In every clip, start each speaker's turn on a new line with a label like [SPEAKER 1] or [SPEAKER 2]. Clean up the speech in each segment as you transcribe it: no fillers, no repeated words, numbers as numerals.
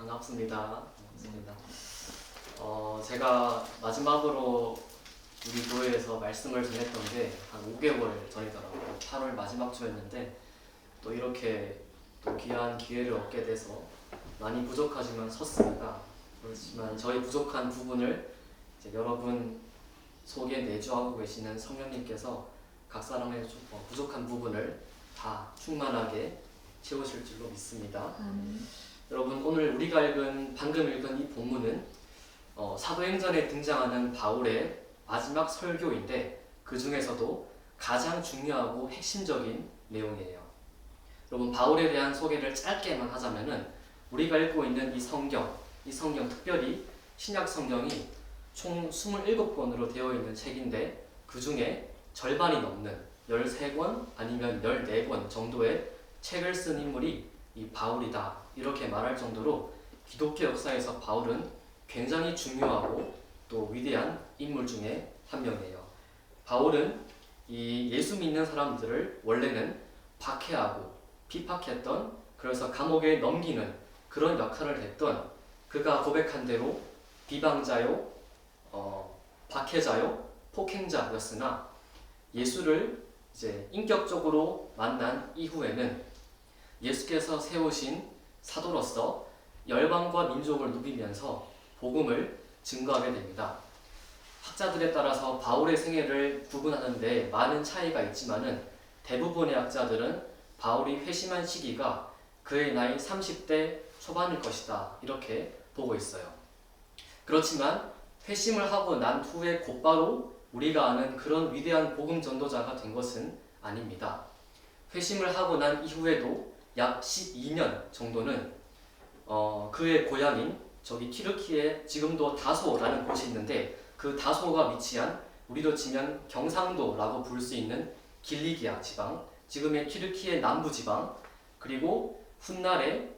[SPEAKER 1] 반갑습니다. 제가 마지막으로 우리 교회에서 말씀을 전했던 게 한 5개월 전이더라고요. 8월 마지막 주였는데 또 이렇게 또 귀한 기회를 얻게 돼서 많이 부족하지만 섰습니다. 그렇지만 저희 부족한 부분을 이제 여러분 속에 내주하고 계시는 성령님께서 각 사람의 부족한 부분을 다 충만하게 채우실 줄로 믿습니다. 여러분 오늘 우리가 방금 읽은 이 본문은 사도행전에 등장하는 바울의 마지막 설교인데 그 중에서도 가장 중요하고 핵심적인 내용이에요. 여러분 바울에 대한 소개를 짧게만 하자면은 우리가 읽고 있는 이 성경 특별히 신약 성경이 총 27권으로 되어 있는 책인데 그 중에 절반이 넘는 13권 아니면 14권 정도의 책을 쓴 인물이 이 바울이다 이렇게 말할 정도로 기독교 역사에서 바울은 굉장히 중요하고 또 위대한 인물 중에 한 명이에요. 바울은 이 예수 믿는 사람들을 원래는 박해하고 비박했던, 그래서 감옥에 넘기는 그런 역할을 했던, 그가 고백한 대로 비방자요, 박해자요, 폭행자였으나 예수를 이제 인격적으로 만난 이후에는 예수께서 세우신 사도로서 열방과 민족을 누비면서 복음을 증거하게 됩니다. 학자들에 따라서 바울의 생애를 구분하는데 많은 차이가 있지만은 대부분의 학자들은 바울이 회심한 시기가 그의 나이 30대 초반일 것이다 이렇게 보고 있어요. 그렇지만 회심을 하고 난 후에 곧바로 우리가 아는 그런 위대한 복음 전도자가 된 것은 아닙니다. 회심을 하고 난 이후에도 약 12년 정도는 그의 고향인 저기 튀르키에 지금도 다소라는 곳이 있는데 그 다소가 위치한 우리로 치면 경상도라고 부를 수 있는 길리기아 지방, 지금의 튀르키의 남부 지방, 그리고 훗날의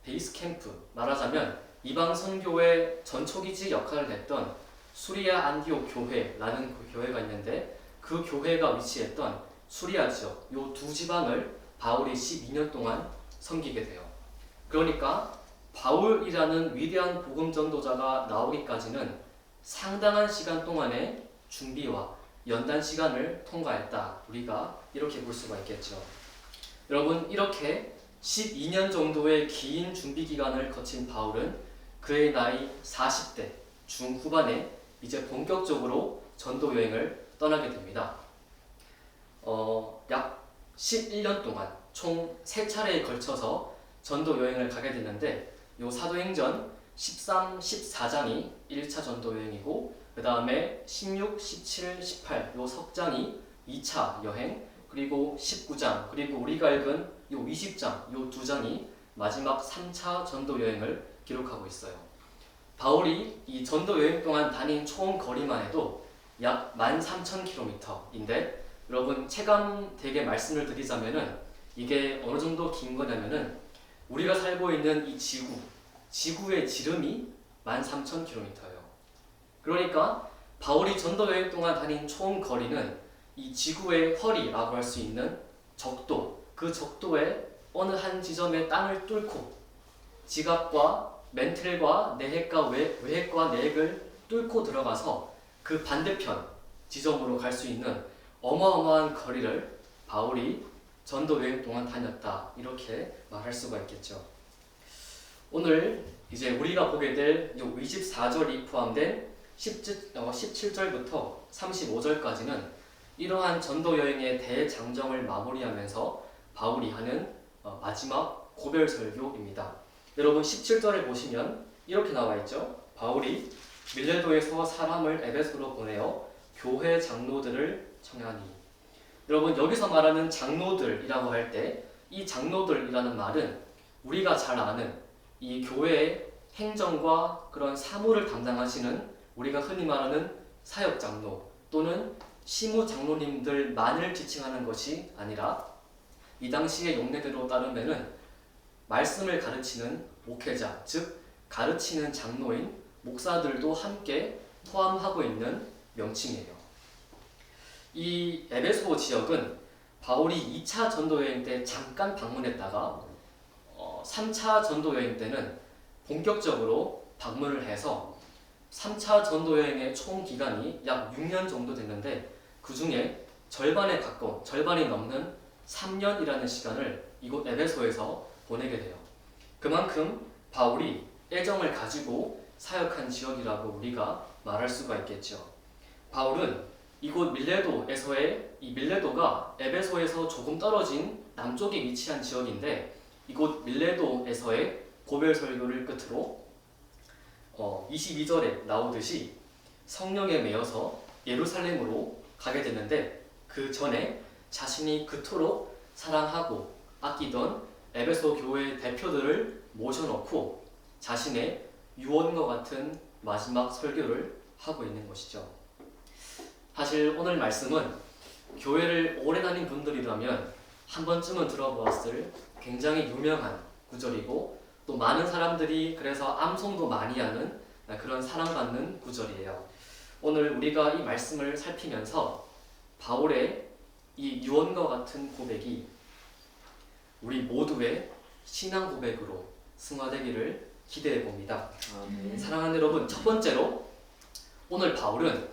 [SPEAKER 1] 베이스 캠프, 말하자면 이방 선교의 전초기지 역할을 했던 수리아 안디옥 교회라는 그 교회가 있는데 그 교회가 위치했던 수리아 지역, 요 두 지방을 바울이 12년 동안 섬기게 돼요. 그러니까 바울이라는 위대한 복음 전도자가 나오기까지는 상당한 시간 동안의 준비와 연단 시간을 통과했다. 우리가 이렇게 볼 수가 있겠죠. 여러분 이렇게 12년 정도의 긴 준비 기간을 거친 바울은 그의 나이 40대 중후반에 이제 본격적으로 전도 여행을 떠나게 됩니다. 약 11년 동안 총 3차례에 걸쳐서 전도 여행을 가게 되는데 요 사도행전 13, 14장이 1차 전도 여행이고 그 다음에 16, 17, 18 요 석장이 2차 여행, 그리고 19장 그리고 우리가 읽은 요 20장 요 2장이 마지막 3차 전도 여행을 기록하고 있어요. 바울이 이 전도 여행 동안 다닌 총 거리만 해도 약 13,000km인데 여러분 체감되게 말씀을 드리자면은 이게 어느 정도 긴 거냐면은 우리가 살고 있는 이 지구의 지름이 13,000km예요. 그러니까 바울이 전도 여행 동안 다닌 총 거리는 이 지구의 허리라고 할 수 있는 적도, 그 적도의 어느 한 지점의 땅을 뚫고 지갑과 멘틀과 내핵과 외핵과 내핵을 뚫고 들어가서 그 반대편 지점으로 갈 수 있는 어마어마한 거리를 바울이 전도 여행 동안 다녔다 이렇게 말할 수가 있겠죠. 오늘 이제 우리가 보게 될 24절이 포함된 17절부터 35절까지는 이러한 전도 여행의 대장정을 마무리하면서 바울이 하는 마지막 고별 설교입니다. 여러분 17절을 보시면 이렇게 나와 있죠. 바울이 밀레도에서 사람을 에베소로 보내어 교회 장로들을 청하니. 여러분 여기서 말하는 장로들이라고 할 때 이 장로들이라는 말은 우리가 잘 아는 이 교회의 행정과 그런 사무를 담당하시는 우리가 흔히 말하는 사역 장로 또는 시무 장로님들만을 지칭하는 것이 아니라 이 당시의 용례대로 따르면은 말씀을 가르치는 목회자, 즉 가르치는 장로인 목사들도 함께 포함하고 있는 명칭이에요. 이 에베소 지역은 바울이 2차 전도 여행 때 잠깐 방문했다가 3차 전도 여행 때는 본격적으로 방문을 해서 3차 전도 여행의 총 기간이 약 6년 정도 됐는데 그 중에 절반이 넘는 3년이라는 시간을 이곳 에베소에서 보내게 돼요. 그만큼 바울이 애정을 가지고 사역한 지역이라고 우리가 말할 수가 있겠죠. 바울은 이곳 밀레도가 에베소에서 조금 떨어진 남쪽에 위치한 지역인데 이곳 밀레도에서의 고별 설교를 끝으로 22절에 나오듯이 성령에 매여서 예루살렘으로 가게 됐는데 그 전에 자신이 그토록 사랑하고 아끼던 에베소 교회 대표들을 모셔놓고 자신의 유언과 같은 마지막 설교를 하고 있는 것이죠. 사실 오늘 말씀은 교회를 오래 다닌 분들이라면 한 번쯤은 들어보았을 굉장히 유명한 구절이고 또 많은 사람들이 그래서 암송도 많이 하는 그런 사랑받는 구절이에요. 오늘 우리가 이 말씀을 살피면서 바울의 이 유언과 같은 고백이 우리 모두의 신앙 고백으로 승화되기를 기대해 봅니다. 사랑하는 여러분, 첫 번째로 오늘 바울은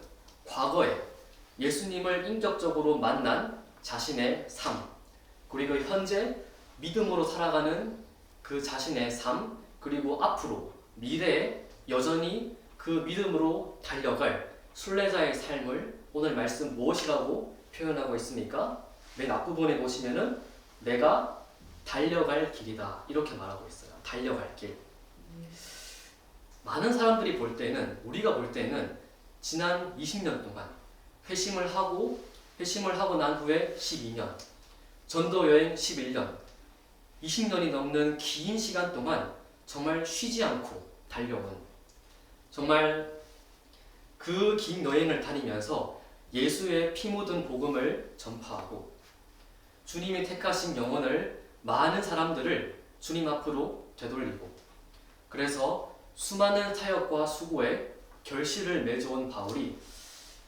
[SPEAKER 1] 과거에 예수님을 인격적으로 만난 자신의 삶, 그리고 현재 믿음으로 살아가는 그 자신의 삶, 그리고 앞으로 미래에 여전히 그 믿음으로 달려갈 순례자의 삶을 오늘 말씀 무엇이라고 표현하고 있습니까? 맨 앞부분에 보시면은 내가 달려갈 길이다 이렇게 말하고 있어요. 달려갈 길. 많은 사람들이 볼 때는, 우리가 볼 때는 지난 20년 동안 회심을 하고 난 후에 12년, 전도 여행 11년, 20년이 넘는 긴 시간 동안 정말 쉬지 않고 달려온, 정말 그 긴 여행을 다니면서 예수의 피 묻은 복음을 전파하고 주님이 택하신 영혼을, 많은 사람들을 주님 앞으로 되돌리고, 그래서 수많은 사역과 수고에 결실을 맺어온 바울이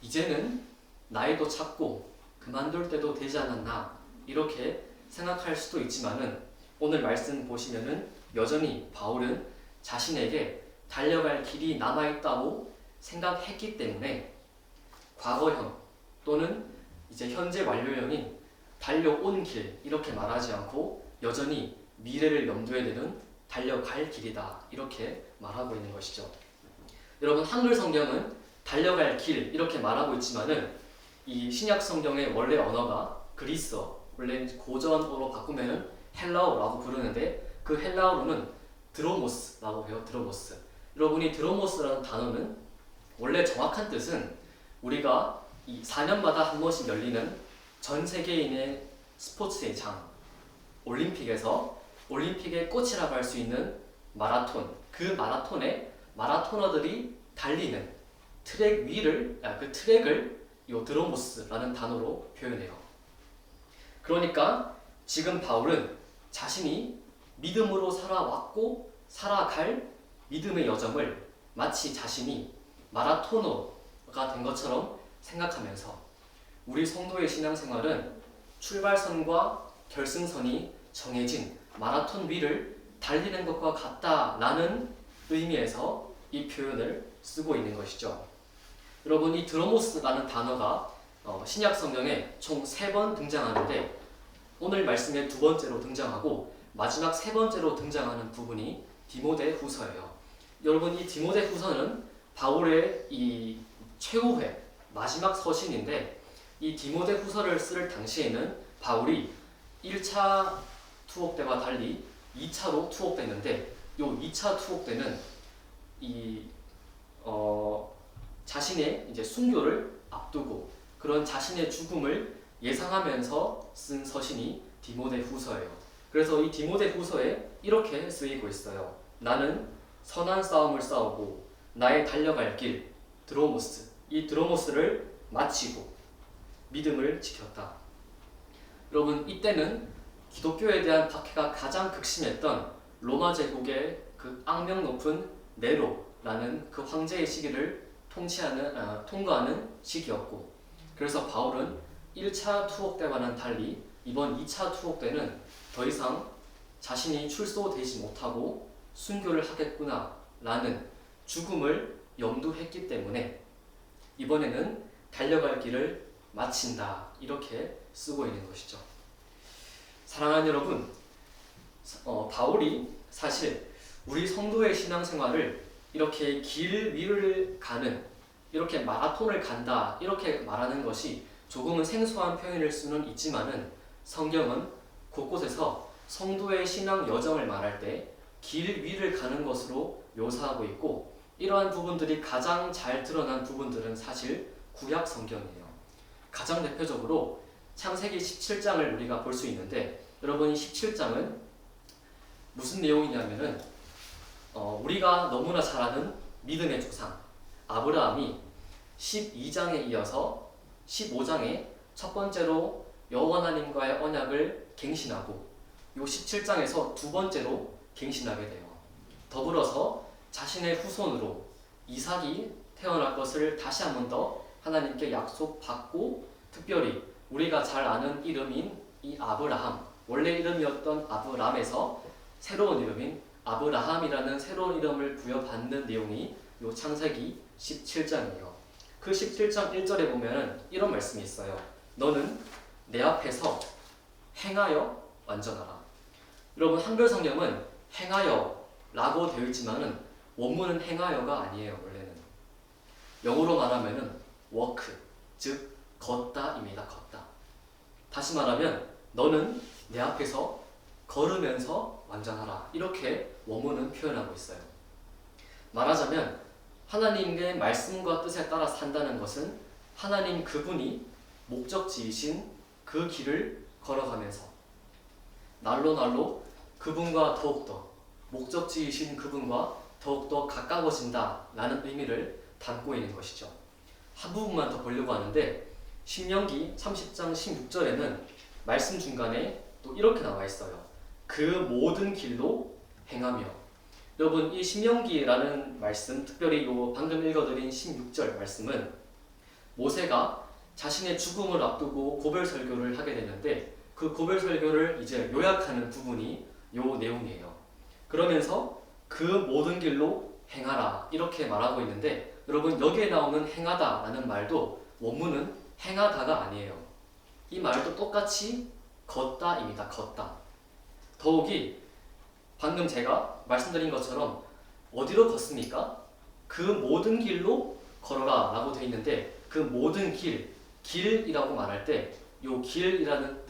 [SPEAKER 1] 이제는 나이도 찼고 그만둘 때도 되지 않았나 이렇게 생각할 수도 있지만은 오늘 말씀 보시면은 여전히 바울은 자신에게 달려갈 길이 남아있다고 생각했기 때문에 과거형 또는 이제 현재 완료형인 달려온 길 이렇게 말하지 않고 여전히 미래를 염두에 두는 달려갈 길이다 이렇게 말하고 있는 것이죠. 여러분, 한글 성경은 달려갈 길 이렇게 말하고 있지만은 이 신약 성경의 원래 언어가 그리스어, 원래 고전어로 바꾸면은 헬라어라고 부르는데 그 헬라어로는 드로모스라고 해요. 드로모스. 여러분이 드로모스라는 단어는 원래 정확한 뜻은 우리가 이 4년마다 한 번씩 열리는 전 세계인의 스포츠의 장, 올림픽의 꽃이라고 할 수 있는 마라톤, 그 마라톤에 마라토너들이 달리는 트랙 위를, 그 트랙을 이 드로모스라는 단어로 표현해요. 그러니까 지금 바울은 자신이 믿음으로 살아왔고 살아갈 믿음의 여정을 마치 자신이 마라토너가 된 것처럼 생각하면서 우리 성도의 신앙생활은 출발선과 결승선이 정해진 마라톤 위를 달리는 것과 같다라는 의미에서 이 표현을 쓰고 있는 것이죠. 여러분, 이 드로모스라는 단어가 신약 성경에 총 3번 등장하는데 오늘 말씀에 2번째로 등장하고 마지막 3번째로 등장하는 부분이 디모데 후서예요. 여러분, 이 디모데 후서는 바울의 이 최후회 마지막 서신인데 이 디모데 후서를 쓸 당시에는 바울이 1차 투옥 때와 달리 2차로 투옥됐는데 이 2차 투옥 때는 자신의 이제 순교를 앞두고 그런 자신의 죽음을 예상하면서 쓴 서신이 디모데 후서예요. 그래서 이 디모데 후서에 이렇게 쓰이고 있어요. 나는 선한 싸움을 싸우고 나의 달려갈 길 드로모스, 이 드로모스를 마치고 믿음을 지켰다. 여러분, 이때는 기독교에 대한 박해가 가장 극심했던 로마 제국의 그 악명 높은 네로라는 그 황제의 시기를 통과하는 시기였고, 그래서 바울은 1차 투옥 때와는 달리 이번 2차 투옥 때는 더 이상 자신이 출소되지 못하고 순교를 하겠구나 라는 죽음을 염두했기 때문에 이번에는 달려갈 길을 마친다 이렇게 쓰고 있는 것이죠. 사랑하는 여러분, 바울이 사실 우리 성도의 신앙생활을 이렇게 길 위를 가는, 이렇게 마라톤을 간다 이렇게 말하는 것이 조금은 생소한 표현일 수는 있지만은 성경은 곳곳에서 성도의 신앙 여정을 말할 때 길 위를 가는 것으로 묘사하고 있고, 이러한 부분들이 가장 잘 드러난 부분들은 사실 구약 성경이에요. 가장 대표적으로 창세기 17장을 우리가 볼 수 있는데, 여러분 이 17장은 무슨 내용이냐면은 우리가 너무나 잘 아는 믿음의 조상 아브라함이 12장에 이어서 15장에 첫 번째로 여호와 하나님과의 언약을 갱신하고 요 17장에서 두 번째로 갱신하게 돼요. 더불어서 자신의 후손으로 이삭이 태어날 것을 다시 한 번 더 하나님께 약속받고, 특별히 우리가 잘 아는 이름인 이 아브라함, 원래 이름이었던 아브람에서 새로운 이름인 아브라함이라는 새로운 이름을 부여받는 내용이 요 창세기 17장이에요. 그 17장 1절에 보면 이런 말씀이 있어요. 너는 내 앞에서 행하여 완전하라. 여러분 한글 성경은 행하여 라고 되어 있지만은 원문은 행하여가 아니에요. 원래는 영어로 말하면은 walk, 즉 걷다입니다. 걷다. 다시 말하면 너는 내 앞에서 걸으면서 완전하라, 이렇게 원문은 표현하고 있어요. 말하자면 하나님의 말씀과 뜻에 따라 산다는 것은 하나님 그분이 목적지이신 그 길을 걸어가면서 날로 그분과 더욱더, 목적지이신 그분과 더욱더 가까워진다 라는 의미를 담고 있는 것이죠. 한 부분만 더 보려고 하는데, 신명기 30장 16절에는 말씀 중간에 또 이렇게 나와 있어요. 그 모든 길로 행하며. 여러분 이 신명기라는 말씀, 특별히 요 방금 읽어드린 16절 말씀은 모세가 자신의 죽음을 앞두고 고별 설교를 하게 되는데, 그 고별 설교를 이제 요약하는 부분이 요 내용이에요. 그러면서 그 모든 길로 행하라 이렇게 말하고 있는데, 여러분 여기에 나오는 행하다 라는 말도 원문은 행하다가 아니에요. 이 말도 똑같이 걷다입니다. 걷다. 더욱이 방금 제가 말씀드린 것처럼 어디로 걷습니까? 그 모든 길로 걸어라 라고 되어 있는데, 그 모든 길이라고 말할 때 요 길이라는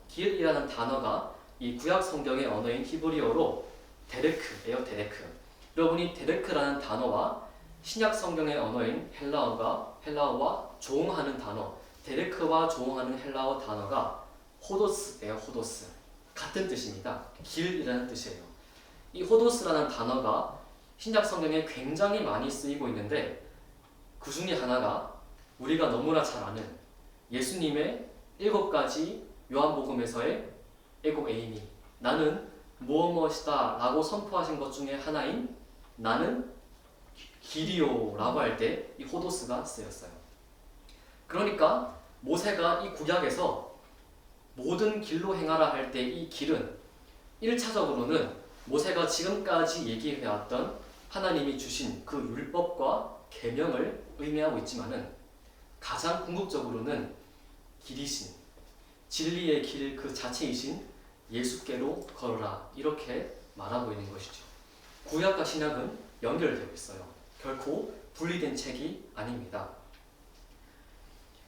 [SPEAKER 1] 길이라는 단어가 이 구약 성경의 언어인 히브리어로 데레크예요. 데레크. 여러분이 데레크라는 단어와 신약 성경의 언어인 헬라어와 조응하는 단어, 데레크와 조응하는 헬라어 단어가 호도스예요. 호도스. 같은 뜻입니다. 길이라는 뜻이에요. 이 호도스라는 단어가 신약 성경에 굉장히 많이 쓰이고 있는데, 그 중에 하나가 우리가 너무나 잘 아는 예수님의 7가지 요한복음에서의 7A니, 나는 무엇이다 라고 선포하신 것 중에 하나인 나는 길이요 라고 할 때 이 호도스가 쓰였어요. 그러니까 모세가 이 구약에서 모든 길로 행하라 할 때 이 길은 1차적으로는 모세가 지금까지 얘기해왔던 하나님이 주신 그 율법과 계명을 의미하고 있지만은, 가장 궁극적으로는 길이신, 진리의 길 그 자체이신 예수께로 걸어라 이렇게 말하고 있는 것이죠. 구약과 신약은 연결되어 있어요. 결코 분리된 책이 아닙니다.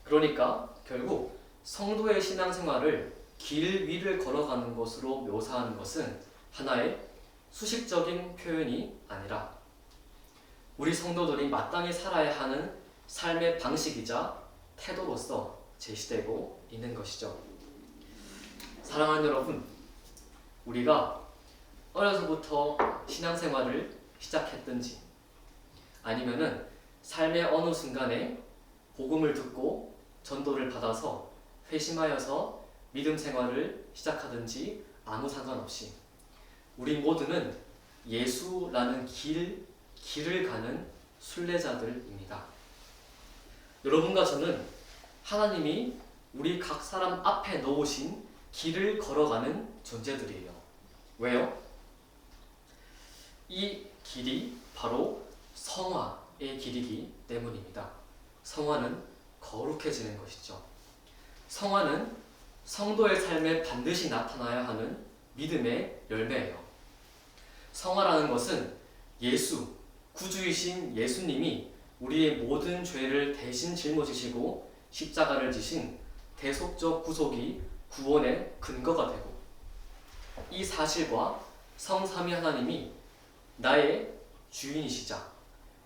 [SPEAKER 1] 그러니까 결국 성도의 신앙생활을 길 위를 걸어가는 것으로 묘사하는 것은 하나의 수식적인 표현이 아니라 우리 성도들이 마땅히 살아야 하는 삶의 방식이자 태도로서 제시되고 있는 것이죠. 사랑하는 여러분, 우리가 어려서부터 신앙생활을 시작했든지 아니면은 삶의 어느 순간에 복음을 듣고 전도를 받아서 회심하여서 믿음 생활을 시작하든지 아무 상관없이 우리 모두는 예수라는 길을 가는 순례자들입니다. 여러분과 저는 하나님이 우리 각 사람 앞에 놓으신 길을 걸어가는 존재들이에요. 왜요? 이 길이 바로 성화의 길이기 때문입니다. 성화는 거룩해지는 것이죠. 성화는 성도의 삶에 반드시 나타나야 하는 믿음의 열매예요. 성화라는 것은 예수, 구주이신 예수님이 우리의 모든 죄를 대신 짊어지시고 십자가를 지신 대속적 구속이 구원의 근거가 되고, 이 사실과 성삼위 하나님이 나의 주인이시자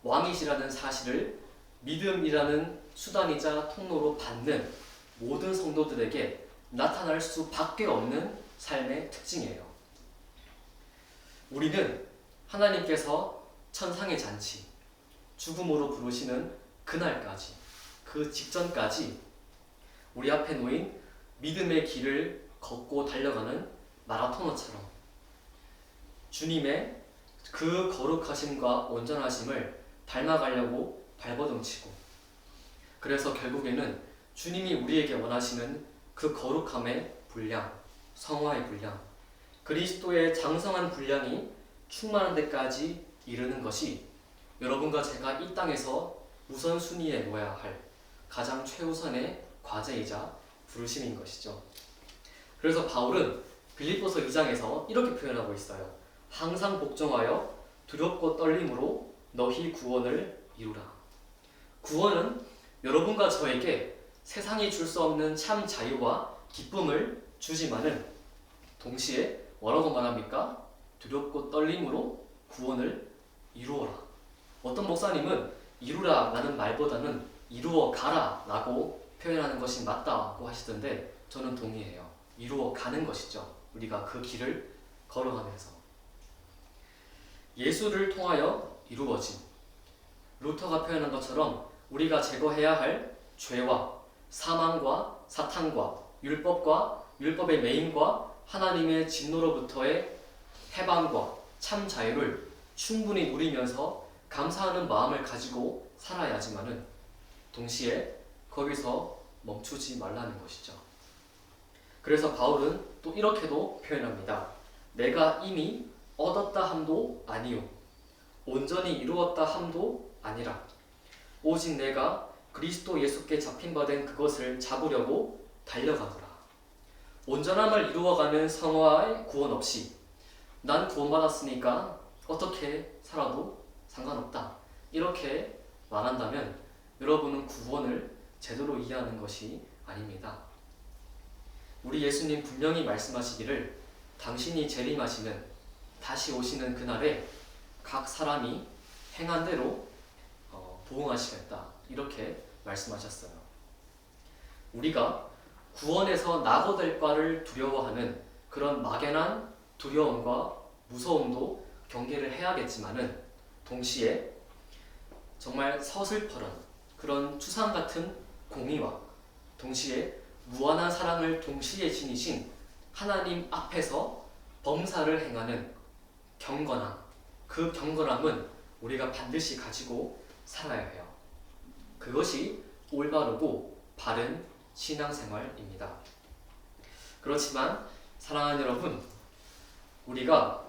[SPEAKER 1] 왕이시라는 사실을 믿음이라는 수단이자 통로로 받는 모든 성도들에게 나타날 수밖에 없는 삶의 특징이에요. 우리는 하나님께서 천상의 잔치, 죽음으로 부르시는 그날까지, 그 직전까지 우리 앞에 놓인 믿음의 길을 걷고 달려가는 마라토너처럼 주님의 그 거룩하심과 온전하심을 닮아가려고 발버둥치고, 그래서 결국에는 주님이 우리에게 원하시는 그 거룩함의 분량, 성화의 분량, 그리스도의 장성한 분량이 충만한 데까지 이르는 것이 여러분과 제가 이 땅에서 우선순위에 놓아야 할 가장 최우선의 과제이자 부르심인 것이죠. 그래서 바울은 빌립보서 2장에서 이렇게 표현하고 있어요. 항상 복종하여 두렵고 떨림으로 너희 구원을 이루라. 구원은 여러분과 저에게 세상이 줄 수 없는 참 자유와 기쁨을 주지만은 동시에 뭐라고 말합니까? 두렵고 떨림으로 구원을 이루어라. 어떤 목사님은 이루라 라는 말보다는 이루어 가라 라고 표현하는 것이 맞다고 하시던데, 저는 동의해요. 이루어 가는 것이죠. 우리가 그 길을 걸어가면서 예수를 통하여 이루어진, 루터가 표현한 것처럼 우리가 제거해야 할 죄와 사망과 사탄과 율법과 율법의 매임과 하나님의 진노로부터의 해방과 참 자유를 충분히 누리면서 감사하는 마음을 가지고 살아야지만은 동시에 거기서 멈추지 말라는 것이죠. 그래서 바울은 또 이렇게도 표현합니다. 내가 이미 얻었다 함도 아니요 온전히 이루었다 함도 아니라 오직 내가 그리스도 예수께 잡힌 바 된 그것을 잡으려고 달려가노라. 온전함을 이루어가는 성화의 구원 없이 난 구원받았으니까 어떻게 살아도 상관없다, 이렇게 말한다면 여러분은 구원을 제대로 이해하는 것이 아닙니다. 우리 예수님 분명히 말씀하시기를 당신이 재림하시는, 다시 오시는 그날에 각 사람이 행한 대로 부응하시겠다, 이렇게 말씀하셨어요. 우리가 구원에서 낙오될 바를 두려워하는 그런 막연한 두려움과 무서움도 경계를 해야겠지만은 동시에 정말 서슬퍼런 그런 추상 같은 공의와 동시에 무한한 사랑을 동시에 지니신 하나님 앞에서 범사를 행하는 경건함, 그 경건함은 우리가 반드시 가지고 살아야 해요. 그것이 올바르고 바른 신앙생활입니다. 그렇지만 사랑하는 여러분, 우리가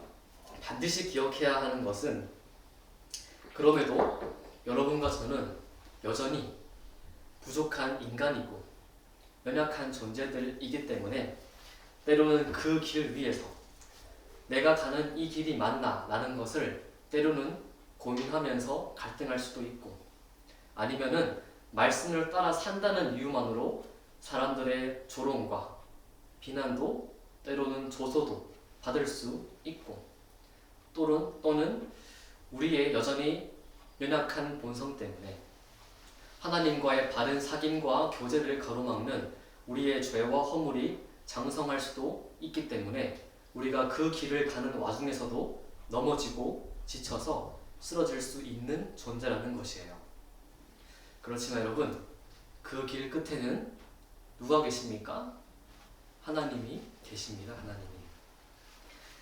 [SPEAKER 1] 반드시 기억해야 하는 것은 그럼에도 여러분과 저는 여전히 부족한 인간이고 연약한 존재들이기 때문에 때로는 그 길 위에서 내가 가는 이 길이 맞나 라는 것을 때로는 고민하면서 갈등할 수도 있고, 아니면은 말씀을 따라 산다는 이유만으로 사람들의 조롱과 비난도 때로는 조소도 받을 수 있고, 또는 우리의 여전히 연약한 본성 때문에 하나님과의 바른 사귐과 교제를 가로막는 우리의 죄와 허물이 장성할 수도 있기 때문에 우리가 그 길을 가는 와중에서도 넘어지고 지쳐서 쓰러질 수 있는 존재라는 것이에요. 그렇지만 여러분, 그 길 끝에는 누가 계십니까? 하나님이 계십니다. 하나님이.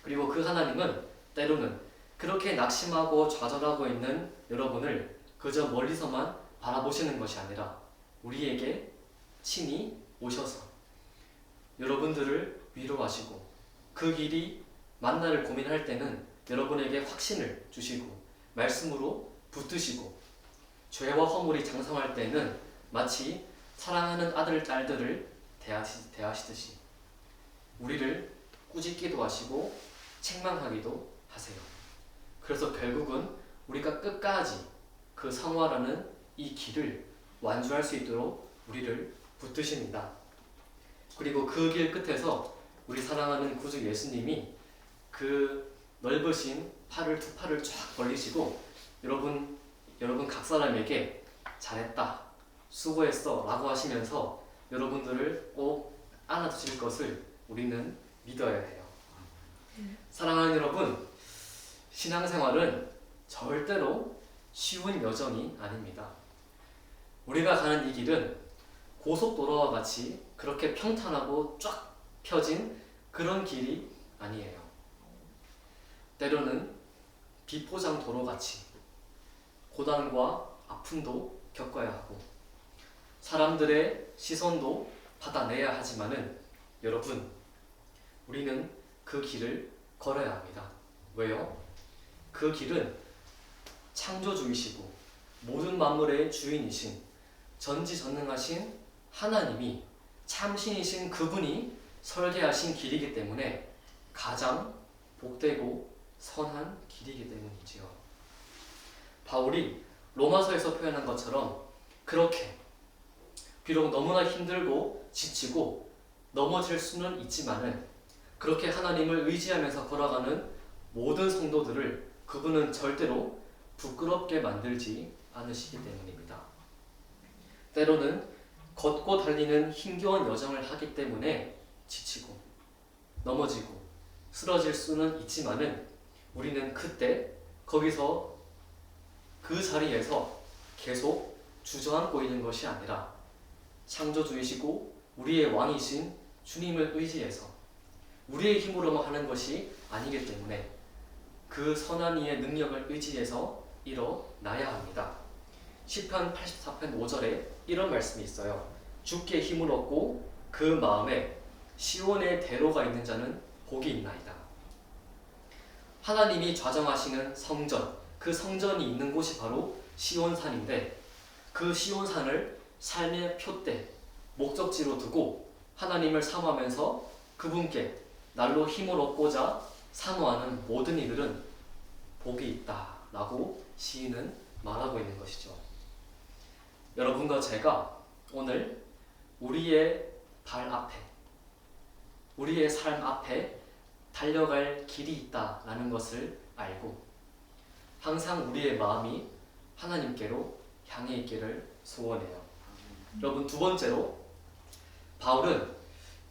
[SPEAKER 1] 그리고 그 하나님은 때로는 그렇게 낙심하고 좌절하고 있는 여러분을 그저 멀리서만 바라보시는 것이 아니라 우리에게 친히 오셔서 여러분들을 위로하시고 그 길이 만나를 고민할 때는 여러분에게 확신을 주시고 말씀으로 붙드시고 죄와 허물이 장성할 때는 마치 사랑하는 아들, 딸들을 대하시듯이 우리를 꾸짖기도 하시고 책망하기도 하세요. 그래서 결국은 우리가 끝까지 그 성화라는 이 길을 완주할 수 있도록 우리를 붙드십니다. 그리고 그 길 끝에서 우리 사랑하는 구주 예수님이 그 넓으신 팔을 두 팔을 쫙 벌리시고 여러분 각 사람에게 잘했다, 수고했어 라고 하시면서 여러분들을 꼭 안아주실 것을 우리는 믿어야 해요. 사랑하는 여러분, 신앙생활은 절대로 쉬운 여정이 아닙니다. 우리가 가는 이 길은 고속도로와 같이 그렇게 평탄하고 쫙 펴진 그런 길이 아니에요. 때로는 비포장 도로같이 고난과 아픔도 겪어야 하고 사람들의 시선도 받아내야 하지만은 여러분, 우리는 그 길을 걸어야 합니다. 왜요? 그 길은 창조주이시고 모든 만물의 주인이신 전지전능하신 하나님이 참신이신 그분이 설계하신 길이기 때문에 가장 복되고 선한 길이기 때문이지요. 바울이 로마서에서 표현한 것처럼 그렇게 비록 너무나 힘들고 지치고 넘어질 수는 있지만은 그렇게 하나님을 의지하면서 걸어가는 모든 성도들을 그분은 절대로 부끄럽게 만들지 않으시기 때문입니다. 때로는 걷고 달리는 힘겨운 여정을 하기 때문에 지치고 넘어지고 쓰러질 수는 있지만은 우리는 그때 거기서 그 자리에서 계속 주저앉고 있는 것이 아니라 창조주이시고 우리의 왕이신 주님을 의지해서 우리의 힘으로만 하는 것이 아니기 때문에 그 선한 이의 능력을 의지해서 일어나야 합니다. 시편 84편 5절에 이런 말씀이 있어요. 주께 힘을 얻고 그 마음에 시온의 대로가 있는 자는 복이 있나이다. 하나님이 좌정하시는 성전, 그 성전이 있는 곳이 바로 시온산인데 그 시온산을 삶의 표대, 목적지로 두고 하나님을 사모하면서 그분께 날로 힘을 얻고자 사모하는 모든 이들은 복이 있다 라고 시인은 말하고 있는 것이죠. 여러분과 제가 오늘 우리의 발 앞에, 우리의 삶 앞에 달려갈 길이 있다라는 것을 알고 항상 우리의 마음이 하나님께로 향해 있기를 소원해요. 여러분, 두 번째로 바울은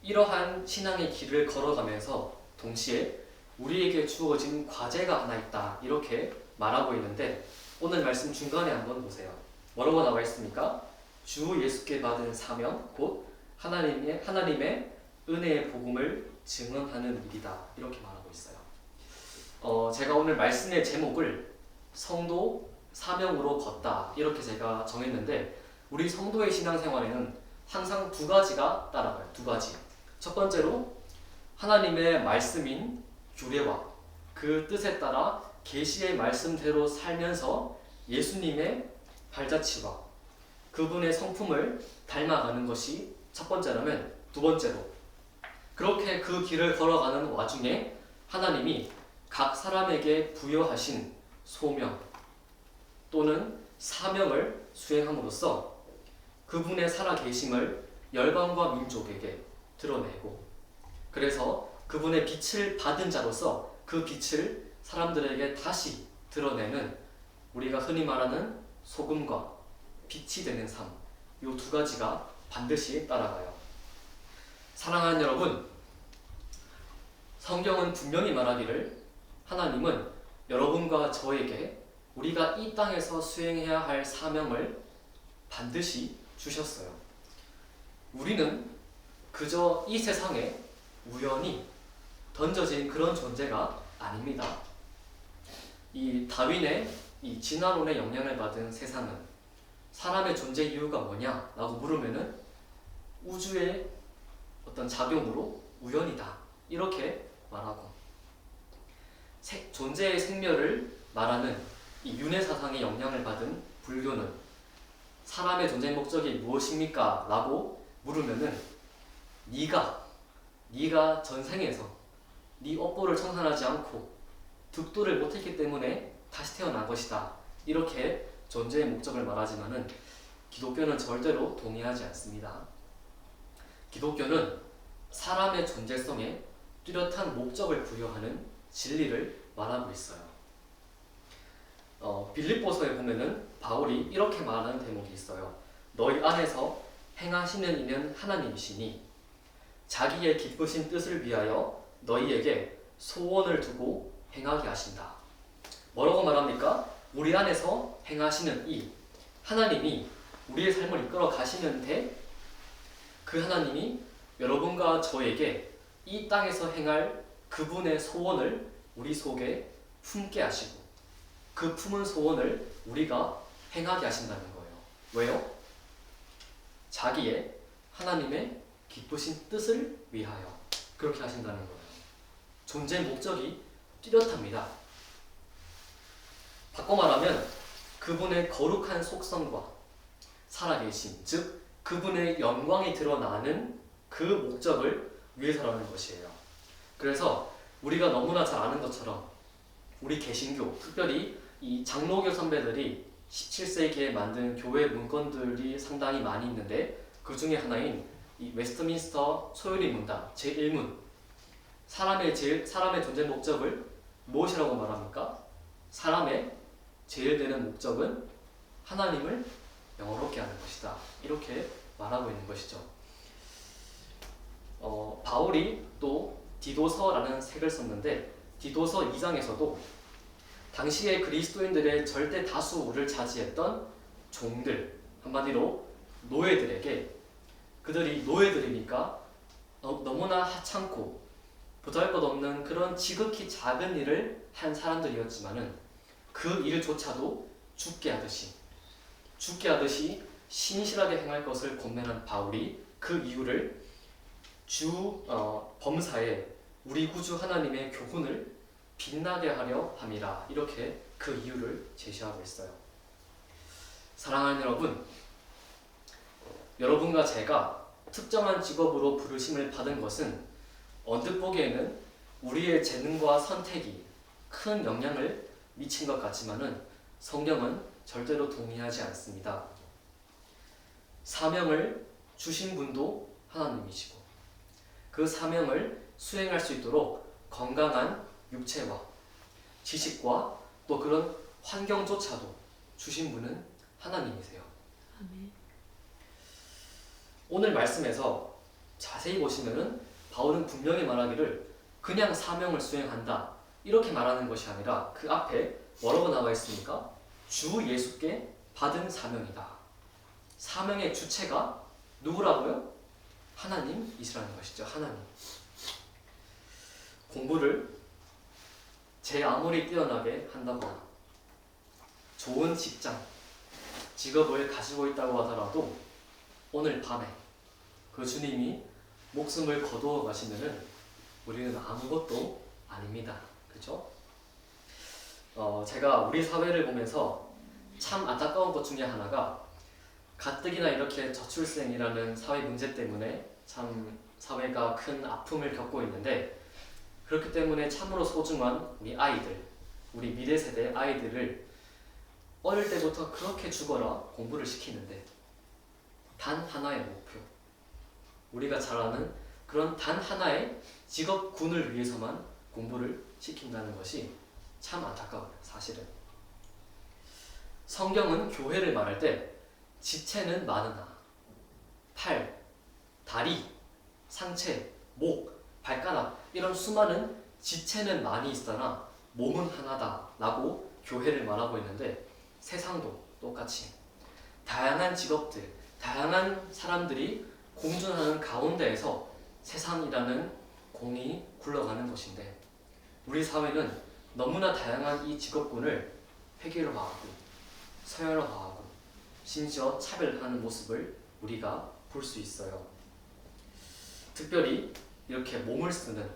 [SPEAKER 1] 이러한 신앙의 길을 걸어가면서 동시에 우리에게 주어진 과제가 하나 있다 이렇게 말하고 있는데 오늘 말씀 중간에 한번 보세요. 뭐라고 나와 있습니까? 주 예수께 받은 사명 곧 하나님의 은혜의 복음을 증언하는 일이다 이렇게 말하고 있어요. 제가 오늘 말씀의 제목을 성도 사명으로 걷다 이렇게 제가 정했는데 우리 성도의 신앙생활에는 항상 두 가지가 따라가요. 두 가지. 첫 번째로 하나님의 말씀인 규례와 그 뜻에 따라 계시의 말씀대로 살면서 예수님의 발자취와 그분의 성품을 닮아가는 것이 첫 번째라면 두 번째로 그렇게 그 길을 걸어가는 와중에 하나님이 각 사람에게 부여하신 소명 또는 사명을 수행함으로써 그분의 살아계심을 열방과 민족에게 드러내고 그래서 그분의 빛을 받은 자로서 그 빛을 사람들에게 다시 드러내는 우리가 흔히 말하는 소금과 빛이 되는 삶, 이 두 가지가 반드시 따라가요. 사랑하는 여러분, 성경은 분명히 말하기를 하나님은 여러분과 저에게 우리가 이 땅에서 수행해야 할 사명을 반드시 주셨어요. 우리는 그저 이 세상에 우연히 던져진 그런 존재가 아닙니다. 이 다윈의 이 진화론의 영향을 받은 세상은 사람의 존재 이유가 뭐냐? 라고 물으면은 우주의 어떤 작용으로 우연이다. 이렇게 말하고 존재의 생멸을 말하는 이 윤회 사상의 영향을 받은 불교는 사람의 존재 목적이 무엇입니까? 라고 물으면은 네가 전생에서 네 업보를 청산하지 않고 득도를 못했기 때문에 다시 태어난 것이다. 이렇게 존재의 목적을 말하지만은 기독교는 절대로 동의하지 않습니다. 기독교는 사람의 존재성에 뚜렷한 목적을 부여하는 진리를 말하고 있어요. 빌립보서에 보면은 바울이 이렇게 말하는 대목이 있어요. 너희 안에서 행하시는 이는 하나님이시니 자기의 기쁘신 뜻을 위하여 너희에게 소원을 두고 행하게 하신다. 뭐라고 말합니까? 우리 안에서 행하시는 이 하나님이 우리의 삶을 이끌어 가시는데 그 하나님이 여러분과 저에게 이 땅에서 행할 그분의 소원을 우리 속에 품게 하시고 그 품은 소원을 우리가 행하게 하신다는 거예요. 왜요? 자기의 하나님의 기쁘신 뜻을 위하여 그렇게 하신다는 거예요. 존재 목적이 뚜렷합니다. 바꿔 말하면 그분의 거룩한 속성과 살아계심, 즉 그분의 영광이 드러나는 그 목적을 위해서라는 것이에요. 그래서 우리가 너무나 잘 아는 것처럼 우리 개신교, 특별히 이 장로교 선배들이 17세기에 만든 교회 문건들이 상당히 많이 있는데 그 중에 하나인 이 웨스트민스터 소요리 문답 제1문 사람의 존재 목적을 무엇이라고 말합니까? 사람의 제일 되는 목적은 하나님을 영원롭게 하는 것이다. 이렇게 말하고 있는 것이죠. 바울이 또 디도서라는 책을 썼는데 디도서 2장에서도 당시의 그리스도인들의 절대 다수를 차지했던 종들, 한마디로 노예들에게 그들이 노예들이니까 너무나 하찮고 보잘것없는 그런 지극히 작은 일을 한 사람들이었지만은 그 일조차도 죽게 하듯이 신실하게 행할 것을 권면한 바울이 그 이유를 범사에 우리 구주 하나님의 교훈을 빛나게 하려 함이라 이렇게 그 이유를 제시하고 있어요. 사랑하는 여러분, 여러분과 제가 특정한 직업으로 부르심을 받은 것은 언뜻 보기에는 우리의 재능과 선택이 큰 영향을 미친 것 같지만은 성경은 절대로 동의하지 않습니다. 사명을 주신 분도 하나님이시고 그 사명을 수행할 수 있도록 건강한 육체와 지식과 또 그런 환경조차도 주신 분은 하나님이세요.
[SPEAKER 2] 아멘.
[SPEAKER 1] 오늘 말씀에서 자세히 보시면은 바울은 분명히 말하기를 그냥 사명을 수행한다 이렇게 말하는 것이 아니라 그 앞에 뭐라고 나와 있습니까? 주 예수께 받은 사명이다. 사명의 주체가 누구라고요? 하나님이시라는 것이죠. 하나님. 공부를 제 아무리 뛰어나게 한다거나 좋은 직업을 가지고 있다고 하더라도 오늘 밤에 그 주님이 목숨을 거두어 가시면은 우리는 아무것도 아닙니다. 그렇죠? 제가 우리 사회를 보면서 참 안타까운 것 중에 하나가 가뜩이나 이렇게 저출생이라는 사회 문제 때문에 참 사회가 큰 아픔을 겪고 있는데 그렇기 때문에 참으로 소중한 우리 아이들, 우리 미래 세대 아이들을 어릴 때부터 그렇게 죽어라 공부를 시키는데 단 하나의 목표, 우리가 잘 아는 그런 단 하나의 직업군을 위해서만 공부를 시킨다는 것이 참 안타까워요. 사실은 성경은 교회를 말할 때 지체는 많으나 팔, 다리, 상체, 목, 발가락 이런 수많은 지체는 많이 있으나 몸은 하나다 라고 교회를 말하고 있는데 세상도 똑같이 다양한 직업들, 다양한 사람들이 공존하는 가운데에서 세상이라는 공이 굴러가는 것인데 우리 사회는 너무나 다양한 이 직업군을 획일화하고 서열화하고 심지어 차별하는 모습을 우리가 볼 수 있어요. 특별히 이렇게 몸을 쓰는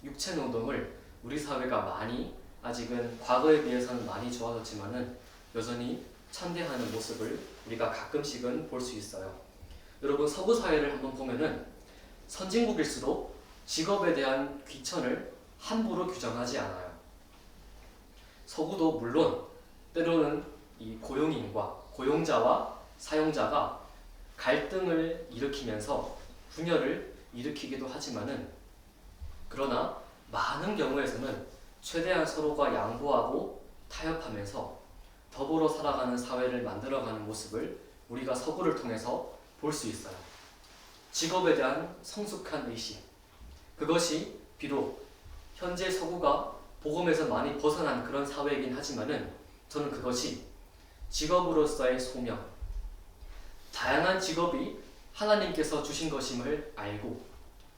[SPEAKER 1] 육체 노동을 우리 사회가 많이 아직은 과거에 비해서는 많이 좋아졌지만은 여전히 천대하는 모습을 우리가 가끔씩은 볼 수 있어요. 여러분, 서구 사회를 한번 보면은 선진국일수록 직업에 대한 귀천을 함부로 규정하지 않아요. 서구도 물론 때로는 이 고용자와 사용자가 갈등을 일으키면서 분열을 일으키기도 하지만은, 그러나 많은 경우에서는 최대한 서로가 양보하고 타협하면서 더불어 살아가는 사회를 만들어가는 모습을 우리가 서구를 통해서 볼 수 있어요. 직업에 대한 성숙한 의식, 그것이 비록 현재 서구가 복음에서 많이 벗어난 그런 사회이긴 하지만은 저는 그것이 직업으로서의 소명, 다양한 직업이 하나님께서 주신 것임을 알고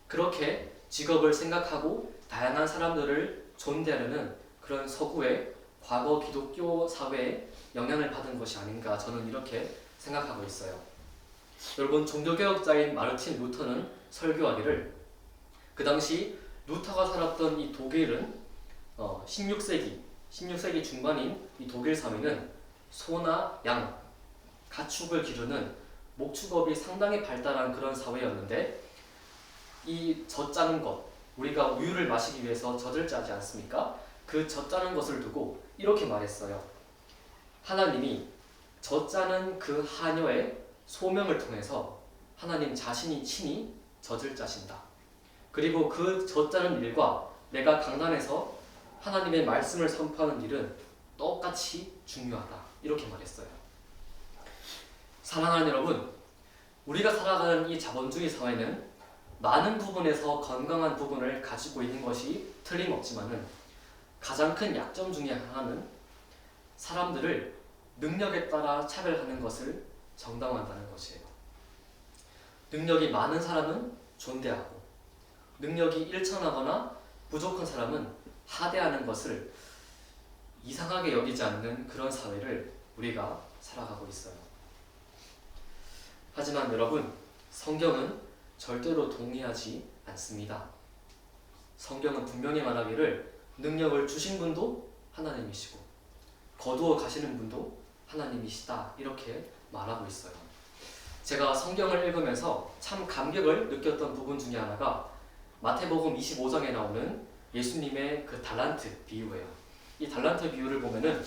[SPEAKER 1] 그렇게 직업을 생각하고 다양한 사람들을 존대하려는 그런 서구의 과거 기독교 사회에 영향을 받은 것이 아닌가, 저는 이렇게 생각하고 있어요. 여러분, 종교개혁자인 마르틴 루터는 설교하기를, 그 당시 루터가 살았던 이 독일은 16세기 중반인 이 독일 사회는 소나 양, 가축을 기르는 목축업이 상당히 발달한 그런 사회였는데, 이 젖짜는 것, 우리가 우유를 마시기 위해서 젖을 짜지 않습니까? 그 젖짜는 것을 두고 이렇게 말했어요. 하나님이 젖짜는 그 하녀의 소명을 통해서 하나님 자신이 친히 젖을 짜신다. 그리고 그 젖짜는 일과 내가 강단에서 하나님의 말씀을 선포하는 일은 똑같이 중요하다. 이렇게 말했어요. 사랑하는 여러분, 우리가 살아가는 이 자본주의 사회는 많은 부분에서 건강한 부분을 가지고 있는 것이 틀림없지만은 가장 큰 약점 중에 하나는 사람들을 능력에 따라 차별하는 것을 정당화한다는 것이에요. 능력이 많은 사람은 존대하고 능력이 일천하거나 부족한 사람은 하대하는 것을 이상하게 여기지 않는 그런 사회를 우리가 살아가고 있어요. 하지만 여러분, 성경은 절대로 동의하지 않습니다. 성경은 분명히 말하기를 능력을 주신 분도 하나님이시고 거두어 가시는 분도 하나님이시다, 이렇게 말하고 있어요. 제가 성경을 읽으면서 참 감격을 느꼈던 부분 중에 하나가 마태복음 25장에 나오는 예수님의 그 달란트 비유예요. 이 달란트 비유를 보면은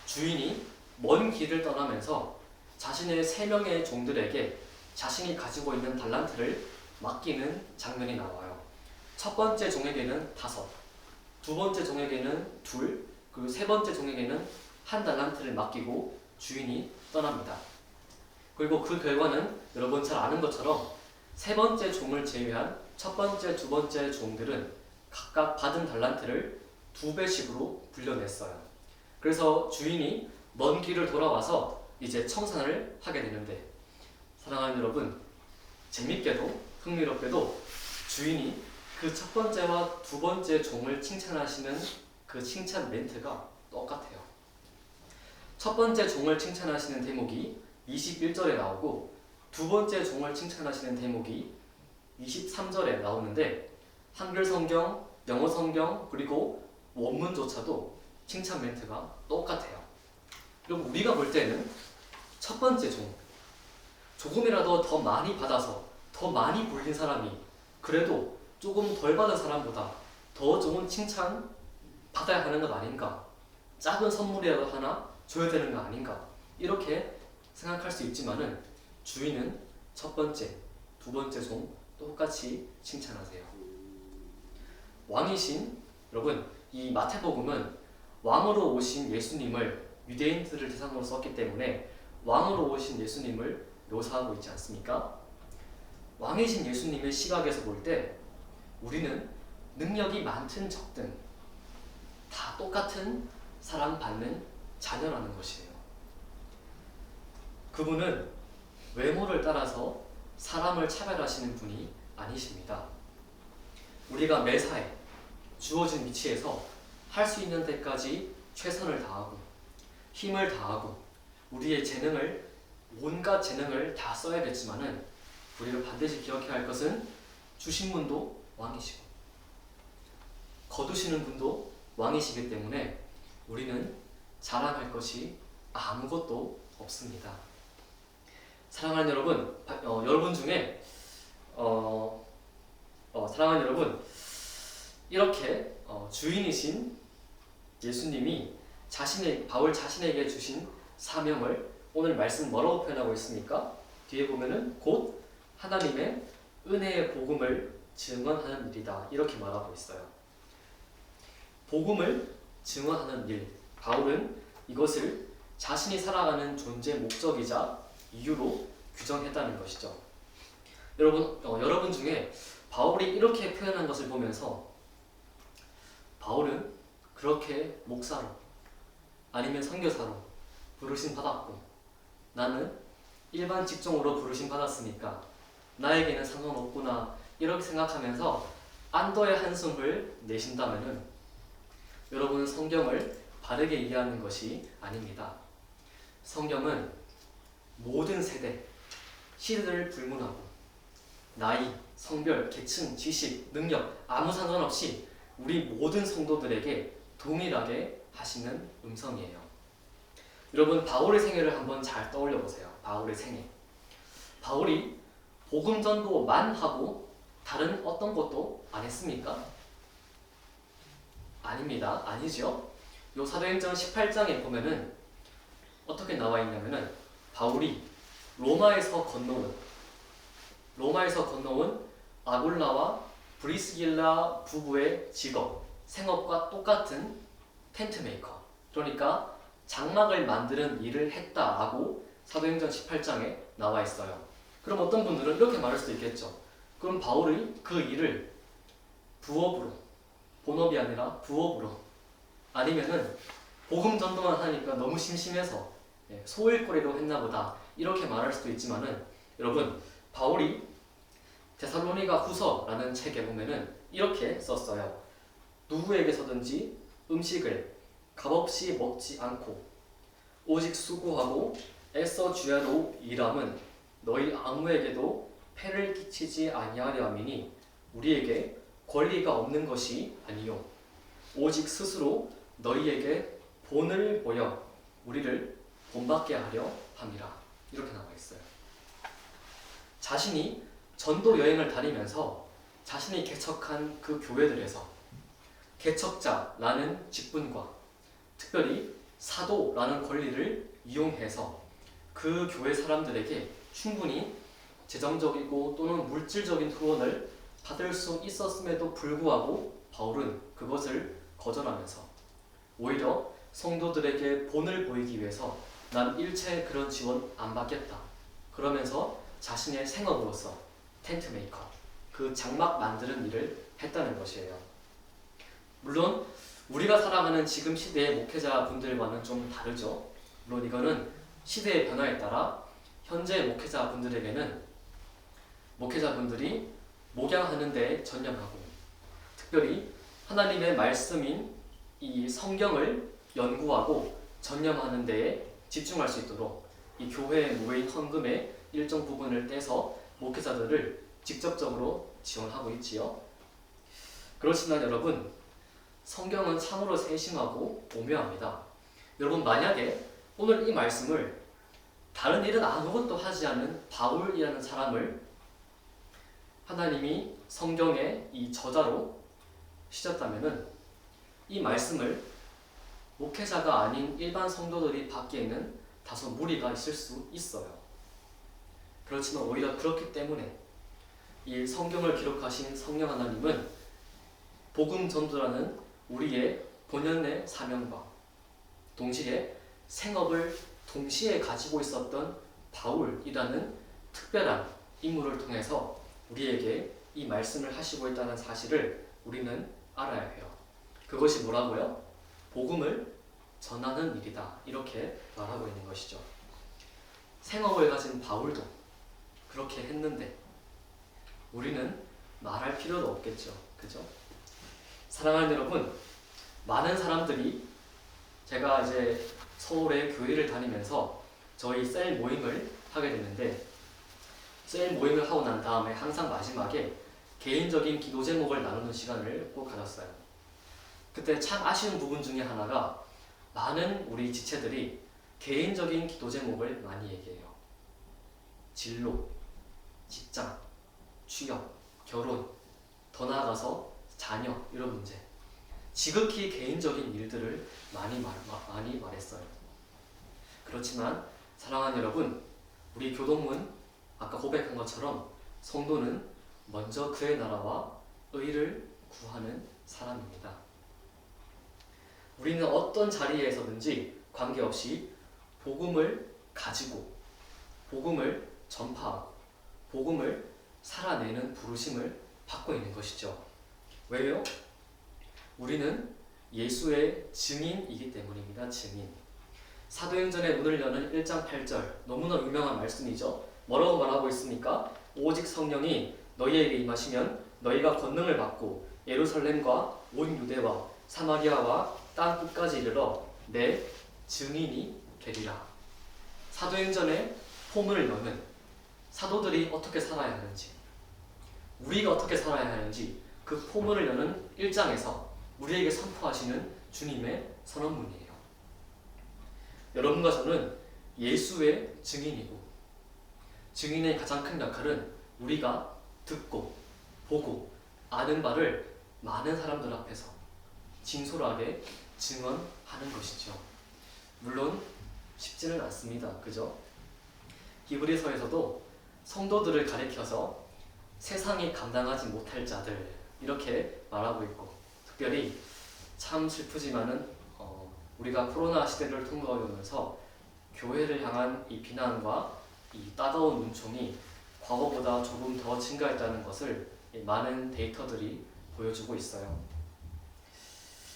[SPEAKER 1] 주인이 먼 길을 떠나면서 자신의 3명의 종들에게 자신이 가지고 있는 달란트를 맡기는 장면이 나와요. 첫 번째 종에게는 5, 두 번째 종에게는 2, 그리고 세 번째 종에게는 1 달란트를 맡기고 주인이 떠납니다. 그리고 그 결과는 여러분 잘 아는 것처럼 세 번째 종을 제외한 첫 번째, 두 번째 종들은 각각 받은 달란트를 2배씩으로 불려냈어요. 그래서 주인이 먼 길을 돌아와서 이제 청산을 하게 되는데, 사랑하는 여러분, 재밌게도 흥미롭게도 주인이 그 첫 번째와 두 번째 종을 칭찬하시는 그 칭찬 멘트가 똑같아요. 첫 번째 종을 칭찬하시는 대목이 21절에 나오고 두 번째 종을 칭찬하시는 대목이 23절에 나오는데, 한글 성경, 영어 성경, 그리고 원문조차도 칭찬 멘트가 똑같아요. 여러분, 우리가 볼 때는 첫 번째 종, 조금이라도 더 많이 받아서 더 많이 불린 사람이 그래도 조금 덜 받은 사람보다 더 좋은 칭찬 받아야 하는 것 아닌가, 작은 선물이라도 하나 줘야 되는 거 아닌가, 이렇게 생각할 수 있지만은 주인은 첫 번째, 두 번째 종 똑같이 칭찬하세요. 왕이신 여러분, 이 마태복음은 왕으로 오신 예수님을 유대인들을 대상으로 썼기 때문에 왕으로 오신 예수님을 묘사하고 있지 않습니까? 왕이신 예수님의 시각에서 볼 때 우리는 능력이 많든 적든 다 똑같은 사랑받는 자녀라는 것이에요. 그분은 외모를 따라서 사람을 차별하시는 분이 아니십니다. 우리가 매사에 주어진 위치에서 할 수 있는 데까지 최선을 다하고 힘을 다하고 우리의 재능을, 온갖 재능을 다 써야겠지만은 우리가 반드시 기억해야 할 것은 주신 분도 왕이시고 거두시는 분도 왕이시기 때문에 우리는 자랑할 것이 아무것도 없습니다. 사랑하는 여러분, 여러분 중에 사랑하는 여러분, 이렇게 주인이신 예수님이 바울 자신에게 주신 사명을 오늘 말씀 뭐라고 표현하고 있습니까? 뒤에 보면은 곧 하나님의 은혜의 복음을 증언하는 일이다, 이렇게 말하고 있어요. 복음을 증언하는 일, 바울은 이것을 자신이 살아가는 존재의 목적이자 이유로 규정했다는 것이죠. 여러분 중에 바울이 이렇게 표현한 것을 보면서 바울은 그렇게 목사로 아니면 선교사로 부르심 받았고 나는 일반 직종으로 부르심 받았으니까 나에게는 상관없구나, 이렇게 생각하면서 안도의 한숨을 내쉰다면은 여러분은 성경을 바르게 이해하는 것이 아닙니다. 성경은 모든 세대, 시대를 불문하고 나이, 성별, 계층, 지식, 능력 아무 상관없이 우리 모든 성도들에게 동일하게 하시는 음성이에요. 여러분, 바울의 생애를 한번 잘 떠올려 보세요. 바울의 생애. 바울이 복음 전도만 하고 다른 어떤 것도 안 했습니까? 아닙니다. 아니죠. 요 사도행전 18장에 보면은 어떻게 나와 있냐면은 바울이 로마에서 건너온 아굴라와 브리스길라 부부의 직업, 생업과 똑같은 텐트 메이커, 그러니까 장막을 만드는 일을 했다라고 사도행전 18장에 나와 있어요. 그럼 어떤 분들은 이렇게 말할 수도 있겠죠. 그럼 바울이 그 일을 부업으로, 본업이 아니라 부업으로, 아니면은 복음 전도만 하니까 너무 심심해서 소일거리로 했나 보다, 이렇게 말할 수도 있지만은 여러분, 바울이 데살로니가 후서라는 책에 보면은 이렇게 썼어요. 누구에게서든지 음식을 값없이 먹지 않고 오직 수고하고 애써 주야로 일함은 너희 아무에게도 폐를 끼치지 아니하려 함이니 우리에게 권리가 없는 것이 아니요 오직 스스로 너희에게 본을 보여 우리를 본받게 하려 함이라, 이렇게 나와 있어요. 자신이 전도 여행을 다니면서 자신이 개척한 그 교회들에서 개척자라는 직분과 특별히 사도라는 권리를 이용해서 그 교회 사람들에게 충분히 재정적이고 또는 물질적인 후원을 받을 수 있었음에도 불구하고 바울은 그것을 거절하면서 오히려 성도들에게 본을 보이기 위해서 난 일체 그런 지원 안 받겠다, 그러면서 자신의 생업으로서 텐트 메이커, 그 장막 만드는 일을 했다는 것이에요. 물론 우리가 살아가는 지금 시대의 목회자분들과는 좀 다르죠. 물론 이거는 시대의 변화에 따라 현재 목회자분들이 목양하는 데 전념하고 특별히 하나님의 말씀인 이 성경을 연구하고 전념하는 데에 집중할 수 있도록 이 교회에 모인 헌금의 일정 부분을 떼서 목회자들을 직접적으로 지원하고 있지요. 그렇지만 여러분, 성경은 참으로 세심하고 오묘합니다. 여러분, 만약에 오늘 이 말씀을 다른 일은 아무것도 하지 않은 바울이라는 사람을 하나님이 성경의 이 저자로 시켰다면은 이 말씀을 목회자가 아닌 일반 성도들이 받기에는 다소 무리가 있을 수 있어요. 그렇지만 오히려 그렇기 때문에 이 성경을 기록하신 성령 하나님은 복음 전도라는 우리의 본연의 사명과 동시에 생업을 동시에 가지고 있었던 바울이라는 특별한 인물을 통해서 우리에게 이 말씀을 하시고 있다는 사실을 우리는 알아야 해요. 그것이 뭐라고요? 복음을 전하는 일이다, 이렇게 말하고 있는 것이죠. 생업을 가진 바울도 그렇게 했는데 우리는 말할 필요도 없겠죠. 그죠? 사랑하는 여러분, 많은 사람들이 제가 이제 서울에 교회를 다니면서 저희 셀 모임을 하게 됐는데 셀 모임을 하고 난 다음에 항상 마지막에 개인적인 기도 제목을 나누는 시간을 꼭 가졌어요. 그때 참 아쉬운 부분 중에 하나가 많은 우리 지체들이 개인적인 기도 제목을 많이 얘기해요. 진로, 직장, 취업, 결혼, 더 나아가서 자녀 이런 문제, 지극히 개인적인 일들을 많이 말했어요. 그렇지만 사랑하는 여러분, 우리 교동문 아까 고백한 것처럼 성도는 먼저 그의 나라와 의를 구하는 사람입니다. 우리는 어떤 자리에서든지 관계없이 복음을 가지고 복음을 전파하고 복음을 살아내는 부르심을 받고 있는 것이죠. 왜요? 우리는 예수의 증인이기 때문입니다. 증인. 사도행전의 문을 여는 1장 8절, 너무나 유명한 말씀이죠. 뭐라고 말하고 있습니까? 오직 성령이 너희에게 임하시면 너희가 권능을 받고 예루살렘과 온 유대와 사마리아와 땅 끝까지 이르러 내 증인이 되리라. 사도행전의 포문을 여는 사도들이 어떻게 살아야 하는지, 우리가 어떻게 살아야 하는지 그 포문을 여는 1장에서 우리에게 선포하시는 주님의 선언문이에요. 여러분과 저는 예수의 증인이고, 증인의 가장 큰 역할은 우리가 듣고 보고 아는 바를 많은 사람들 앞에서 진솔하게 증언하는 것이죠. 물론 쉽지는 않습니다. 그죠? 히브리서에서도 성도들을 가리켜서 세상이 감당하지 못할 자들 이렇게 말하고 있고, 특별히 참 슬프지만은 우리가 코로나 시대를 통과하면서 교회를 향한 이 비난과 이 따가운 눈총이 과거보다 조금 더 증가했다는 것을 많은 데이터들이 보여주고 있어요.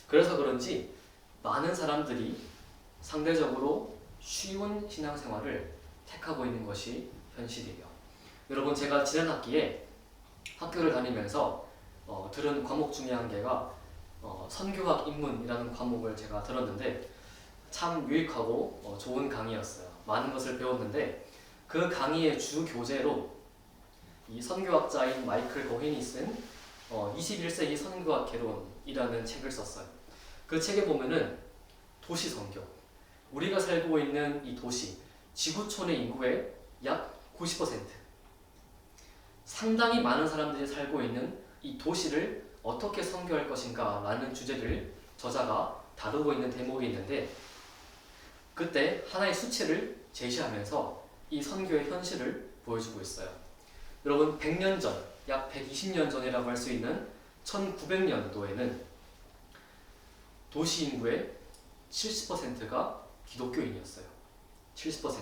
[SPEAKER 1] 그래서 그런지 많은 사람들이 상대적으로 쉬운 신앙생활을 택하고 있는 것이 현실이에요. 여러분, 제가 지난 학기에 학교를 다니면서 들은 과목 중에 한 개가 선교학 입문이라는 과목을 제가 들었는데 참 유익하고 좋은 강의였어요. 많은 것을 배웠는데 그 강의의 주 교재로 이 선교학자인 마이클 거힌이 쓴 21세기 선교학 개론이라는 책을 썼어요. 그 책에 보면은 도시 선교, 우리가 살고 있는 이 도시, 지구촌의 인구의 약 90%, 상당히 많은 사람들이 살고 있는 이 도시를 어떻게 선교할 것인가 라는 주제를 저자가 다루고 있는 대목이 있는데, 그때 하나의 수치를 제시하면서 이 선교의 현실을 보여주고 있어요. 여러분, 100년 전, 약 120년 전이라고 할 수 있는 1900년도에는 도시 인구의 70%가 기독교인이었어요. 70%.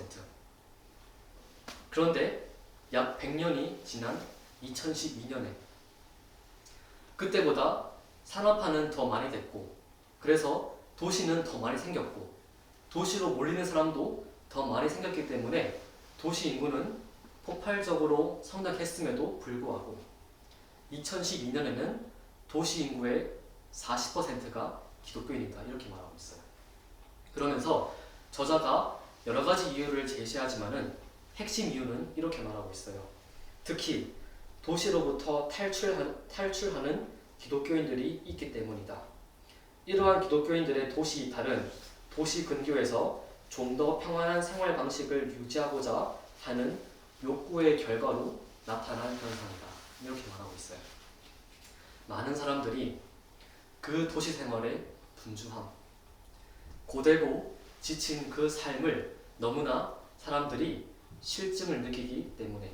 [SPEAKER 1] 그런데 약 100년이 지난 2012년에 그때보다 산업화는 더 많이 됐고, 그래서 도시는 더 많이 생겼고, 도시로 몰리는 사람도 더 많이 생겼기 때문에 도시 인구는 폭발적으로 성장했음에도 불구하고 2012년에는 도시 인구의 40%가 기독교인이다 이렇게 말하고 있어요. 그러면서 저자가 여러 가지 이유를 제시하지만은 핵심 이유는 이렇게 말하고 있어요. 특히 도시로부터 탈출하는 기독교인들이 있기 때문이다. 이러한 기독교인들의 도시 이탈은 도시 근교에서 좀 더 평안한 생활 방식을 유지하고자 하는 욕구의 결과로 나타난 현상이다. 이렇게 말하고 있어요. 많은 사람들이 그 도시 생활의 분주함, 고되고 지친 그 삶을 너무나 사람들이 실증을 느끼기 때문에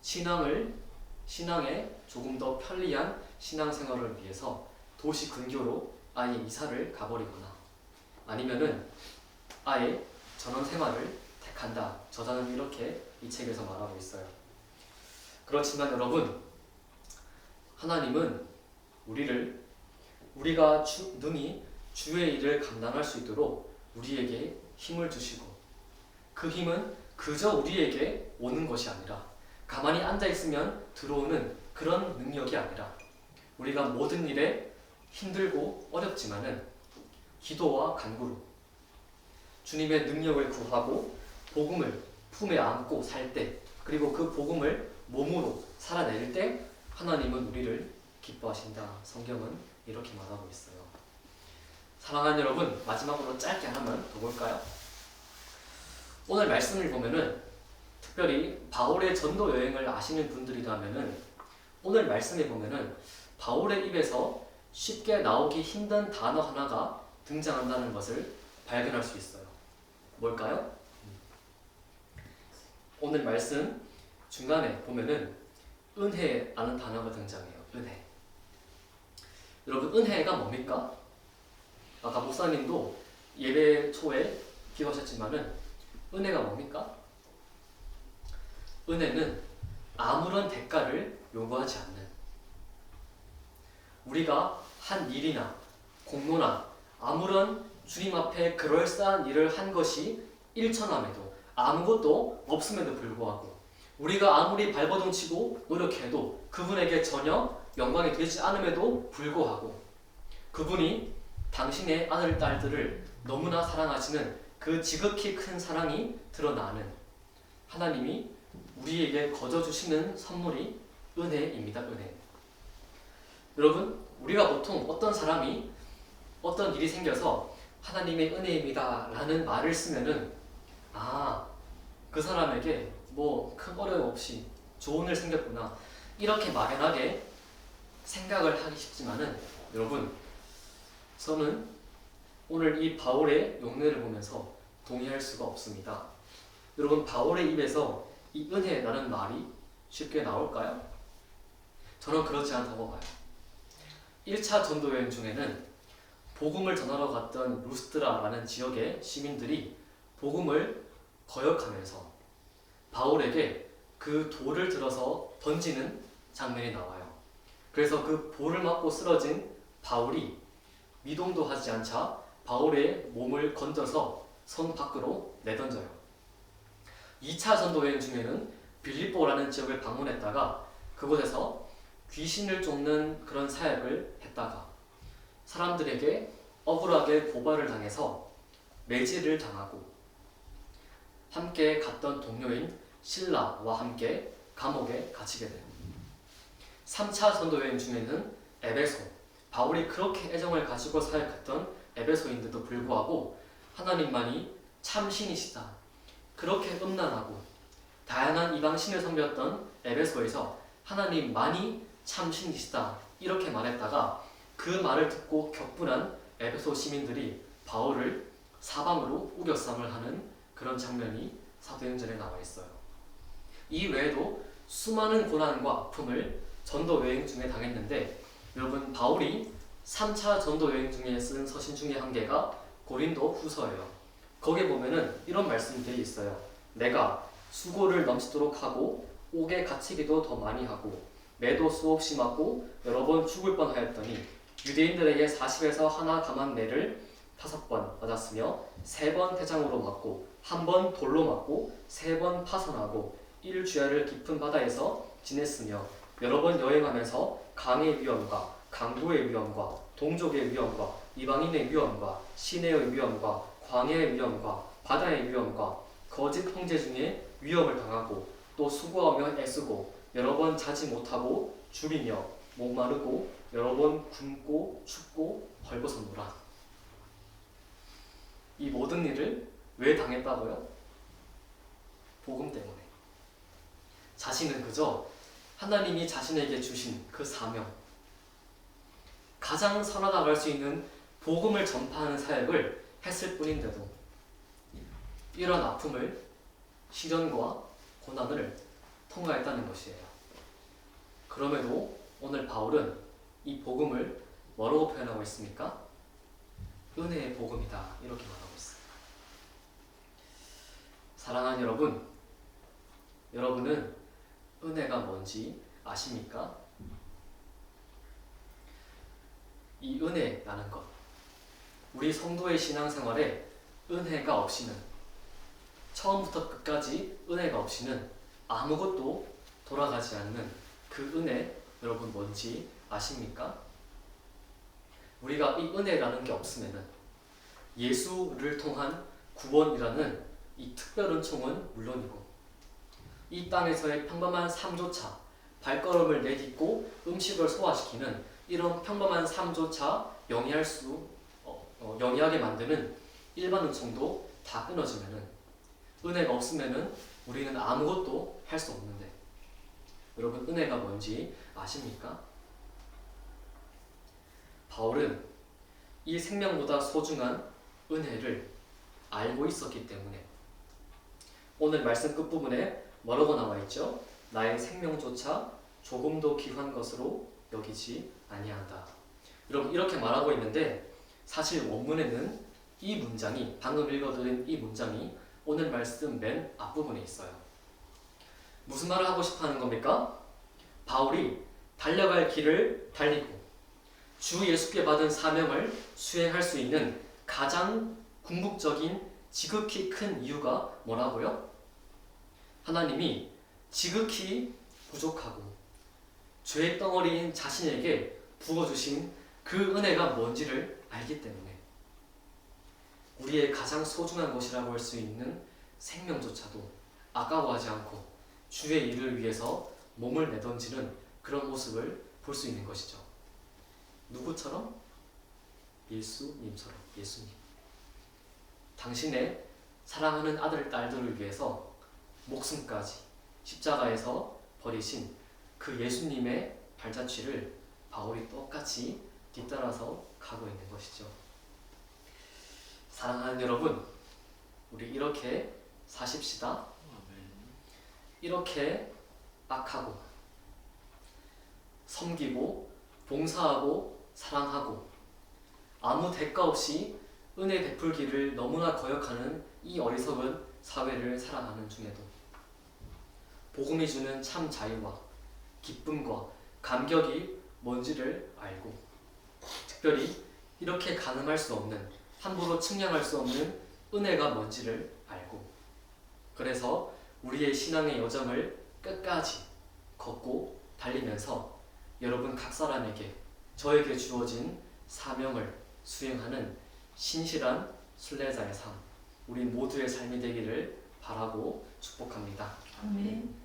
[SPEAKER 1] 신앙에 조금 더 편리한 신앙생활을 위해서 도시 근교로 아예 이사를 가버리거나 아니면은 아예 전원 생활을 택한다. 저자는 이렇게 이 책에서 말하고 있어요. 그렇지만 여러분, 하나님은 우리가 능히 주의 일을 감당할 수 있도록 우리에게 힘을 주시고, 그 힘은 그저 우리에게 오는 것이 아니라 가만히 앉아있으면 들어오는 그런 능력이 아니라 우리가 모든 일에 힘들고 어렵지만은 기도와 간구로 주님의 능력을 구하고 복음을 품에 안고 살 때, 그리고 그 복음을 몸으로 살아낼 때 하나님은 우리를 기뻐하신다. 성경은 이렇게 말하고 있어요. 사랑하는 여러분, 마지막으로 짧게 하나만 더 볼까요? 오늘 말씀을 보면은 특별히 바울의 전도 여행을 아시는 분들이라면은 오늘 말씀에 보면은 바울의 입에서 쉽게 나오기 힘든 단어 하나가 등장한다는 것을 발견할 수 있어요. 뭘까요? 오늘 말씀 중간에 보면은 은혜라는 단어가 등장해요. 은혜. 여러분, 은혜가 뭡니까? 아까 목사님도 예배 초에 기도하셨지만은 은혜가 뭡니까? 은혜는 아무런 대가를 요구하지 않는, 우리가 한 일이나 공로나 아무런 주님 앞에 그럴싸한 일을 한 것이 일천함에도 아무것도 없음에도 불구하고 우리가 아무리 발버둥 치고 노력해도 그분에게 전혀 영광이 되지 않음에도 불구하고 그분이 당신의 아들, 딸들을 너무나 사랑하시는 그 지극히 큰 사랑이 드러나는 하나님이 우리에게 거저 주시는 선물이 은혜입니다. 은혜. 여러분, 우리가 보통 어떤 사람이 어떤 일이 생겨서 하나님의 은혜입니다 라는 말을 쓰면은 그 사람에게 뭐 큰 어려움 없이 좋은 일 생겼구나 이렇게 막연하게 생각을 하기 쉽지만은 여러분, 저는 오늘 이 바울의 용례를 보면서 동의할 수가 없습니다. 여러분, 바울의 입에서 이 은혜라는 말이 쉽게 나올까요? 저는 그렇지 않다고 봐요. 1차 전도 여행 중에는 복음을 전하러 갔던 루스드라라는 지역의 시민들이 복음을 거역하면서 바울에게 그 돌을 들어서 던지는 장면이 나와요. 그래서 그 볼을 맞고 쓰러진 바울이 미동도 하지 않자 바울의 몸을 건져서 성 밖으로 내던져요. 2차 전도 여행 중에는 빌립보라는 지역을 방문했다가 그곳에서 귀신을 쫓는 그런 사역을 했다가 사람들에게 억울하게 고발을 당해서 매질을 당하고 함께 갔던 동료인 실라와 함께 감옥에 갇히게 돼요. 3차 전도 여행 중에는 에베소, 바울이 그렇게 애정을 가지고 사역했던 에베소인데도 불구하고 하나님만이 참신이시다, 그렇게 음란하고 다양한 이방신을 섬겼던 에베소에서 하나님만이 참신이시다 이렇게 말했다가 그 말을 듣고 격분한 에베소 시민들이 바울을 사방으로 우겨쌈을 하는 그런 장면이 사도행전에 나와 있어요. 이 외에도 수많은 고난과 아픔을 전도 여행 중에 당했는데 여러분, 바울이 3차 전도 여행 중에 쓴 서신 중에 한 개가 고린도 후서예요. 거기에 보면은 이런 말씀이 되어 있어요. 내가 수고를 넘치도록 하고 옥에 갇히기도 더 많이 하고 매도 수없이 맞고 여러 번 죽을 뻔하였더니 유대인들에게 40에서 하나 감한 매를 5번 맞았으며 3번 태장으로 맞고 1번 돌로 맞고 3번 파선하고 일주야를 깊은 바다에서 지냈으며 여러 번 여행하면서 강의 위험과 강도의 위험과 동족의 위험과 이방인의 위험과 시내의 위험과 광야의 위험과 바다의 위험과 거짓 형제 중에 위험을 당하고 또 수고하며 애쓰고 여러 번 자지 못하고 줄이며 목마르고 여러 번 굶고 춥고 벌벗었노라. 이 모든 일을 왜 당했다고요? 복음 때문에. 자신은 그저 하나님이 자신에게 주신 그 사명, 가장 선하다고 할 수 있는 복음을 전파하는 사역을 했을 뿐인데도 이런 아픔을, 시련과 고난을 통과했다는 것이에요. 그럼에도 오늘 바울은 이 복음을 뭐라고 표현하고 있습니까? 은혜의 복음이다 이렇게 말하고 있어요. 사랑하는 여러분, 여러분은 은혜가 뭔지 아십니까? 이 은혜라는 것, 우리 성도의 신앙생활에 은혜가 없이는, 처음부터 끝까지 은혜가 없이는 아무것도 돌아가지 않는 그 은혜, 여러분 뭔지 아십니까? 우리가 이 은혜라는 게 없으면은 예수를 통한 구원이라는 이 특별 은총은 물론이고 이 땅에서의 평범한 삶조차 발걸음을 내딛고 음식을 소화시키는 이런 평범한 삶조차 영위하게 만드는 일반 은총도 다 끊어지면은, 은혜가 없으면은 우리는 아무것도 할 수 없는데, 여러분 은혜가 뭔지 아십니까? 바울은 이 생명보다 소중한 은혜를 알고 있었기 때문에 오늘 말씀 끝부분에 뭐라고 나와 있죠? 나의 생명조차 조금도 귀한 것으로 여기지 아니한다. 여러분 이렇게 말하고 있는데, 사실 원문에는 이 문장이, 방금 읽어드린 이 문장이 오늘 말씀 맨 앞부분에 있어요. 무슨 말을 하고 싶어 하는 겁니까? 바울이 달려갈 길을 달리고 주 예수께 받은 사명을 수행할 수 있는 가장 궁극적인 지극히 큰 이유가 뭐라고요? 하나님이 지극히 부족하고 죄의 덩어리인 자신에게 부어주신 그 은혜가 뭔지를 알기 때문에, 우리의 가장 소중한 것이라고 할 수 있는 생명조차도 아까워하지 않고 주의 일을 위해서 몸을 내던지는 그런 모습을 볼 수 있는 것이죠. 누구처럼? 예수님처럼. 예수님. 당신의 사랑하는 아들, 딸들을 위해서 목숨까지 십자가에서 버리신 그 예수님의 발자취를 바울이 똑같이 뒤따라서 가고 있는 것이죠. 사랑하는 여러분, 우리 이렇게 사십시다. 이렇게 악하고 섬기고 봉사하고 사랑하고 아무 대가 없이 은혜 베풀기를 너무나 거역하는 이 어리석은 사회를 살아가는 중에도 복음이 주는 참 자유와 기쁨과 감격이 뭔지를 알고, 특별히 이렇게 가늠할 수 없는, 함부로 측량할 수 없는 은혜가 뭔지를 알고, 그래서 우리의 신앙의 여정을 끝까지 걷고 달리면서 여러분 각 사람에게, 저에게 주어진 사명을 수행하는 신실한 순례자의 삶, 우리 모두의 삶이 되기를 바라고 축복합니다.
[SPEAKER 2] 아멘.